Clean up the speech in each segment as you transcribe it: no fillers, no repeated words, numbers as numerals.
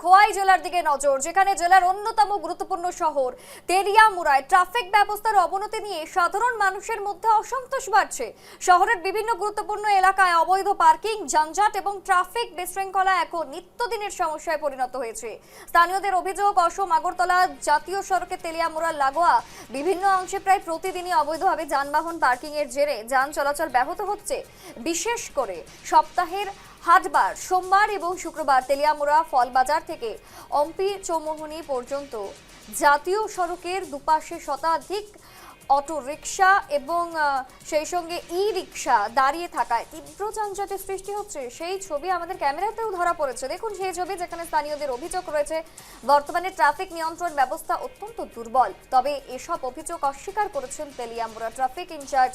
খোয়াই জেলার দিকে নজর, যেখানে জেলার অন্যতম গুরুত্বপূর্ণ শহর তেলিয়ামুড়ায় ট্রাফিক ব্যবস্থার অবনতি নিয়ে সাধারণ মানুষের মধ্যে অসন্তোষ বাড়ছে। শহরের বিভিন্ন গুরুত্বপূর্ণ এলাকায় অবৈধ পার্কিং, যানজট এবং ট্রাফিক বিশৃঙ্খলা এখন নিত্যদিনের সমস্যায় পরিণত হয়েছে। স্থানীয়দের অভিযোগ, অসম আগরতলা জাতীয় সড়কে তেলিয়ামুড়া লাগোয়া বিভিন্ন অংশে প্রায় প্রতিদিনই অবৈধভাবে যানবাহন পার্কিং এর জেরে যান চলাচল ব্যাহত হচ্ছে। বিশেষ করে সপ্তাহের হাটবার সোমবার এবং শুক্রবার তেলিয়ামুড়া ফলবাজার থেকে অম্পি চৌমোহনী পর্যন্ত জাতীয় সড়কের দুপাশে শতাধিক অটো রিক্সা এবং সেই সঙ্গে ই রিক্সা দাঁড়িয়ে থাকায় তীব্র যানজটের সৃষ্টি হচ্ছে। সেই ছবি আমাদের ক্যামেরাতেও ধরা পড়েছে। দেখুন সেই ছবি, যেখানে স্থানীয়দের অভিযোগ রয়েছে বর্তমানে ট্রাফিক নিয়ন্ত্রণ ব্যবস্থা অত্যন্ত দুর্বল। তবে এসব অভিযোগ অস্বীকার করেছেন তেলিয়ামুড়া ট্রাফিক ইনচার্জ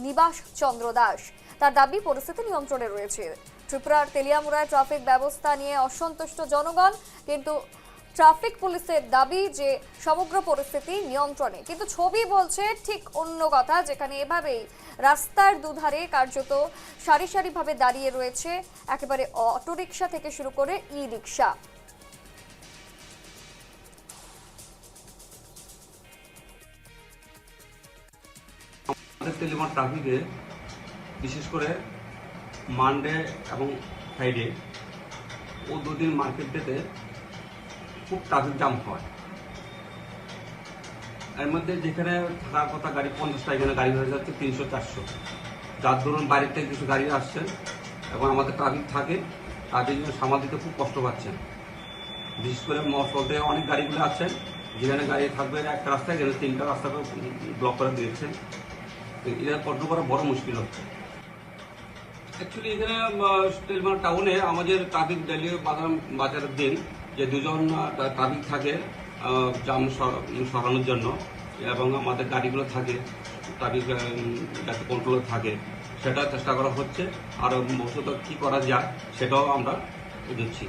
নিবাস চন্দ্র দাস। তার দাবি পরিস্থিতি নিয়ন্ত্রণে রয়েছে। ত্রিপুরার তেলিয়ামুড়ায় ট্রাফিক ব্যবস্থা নিয়ে অসন্তুষ্ট জনগণ, কিন্তু ট্রাফিক পুলিশের দাবি যে সমগ্র পরিস্থিতি নিয়ন্ত্রণে। কিন্তু ছবি বলছে ঠিক অন্য কথা, যেখানে এভাবেই রাস্তার দুধারে কার্যত সারি সারিভাবে দাঁড়িয়ে রয়েছে একেবারে অটোরিকশা থেকে শুরু করে ই রিক্সা। তেলিয়ামুড়া ট্রাফিকে বিশেষ করে মানডে এবং ফ্রাইডে ও দুদিন মার্কেট ডেতে খুব ট্রাফিক জ্যাম হয়। এর মধ্যে যেখানে থাকার কথা গাড়ি 50টা, এখানে গাড়ি হয়ে যাচ্ছে 300-400। যার ধরুন বাইরের থেকে কিছু গাড়ি আসছে এবং আমাদের ট্রাফিক থাকে, তাদের জন্য সামাল দিতে খুব কষ্ট পাচ্ছেন। বিশেষ করে মশলতে অনেক গাড়িগুলো আছেন, যেখানে গাড়ি থাকবে একটা রাস্তায়, যেখানে 3টা রাস্তাকে ব্লক করে দিয়েছেন। এটা কন্ট্রোল করা বড় মুশকিল হচ্ছে। অ্যাকচুয়ালি এখানে তেলিয়ামুড়া টাউনে আমাদের ট্রাফিক ডেলি বাজারের দিন যে দুজন ট্রাফিক থাকে জাম সরানোর জন্য, এবং আমাদের গাড়িগুলো থাকে ট্রাফিক যাতে কন্ট্রোল থাকে, সেটা চেষ্টা করা হচ্ছে। আর ভবিষ্যতে কী করা যায় সেটাও আমরা দিচ্ছি।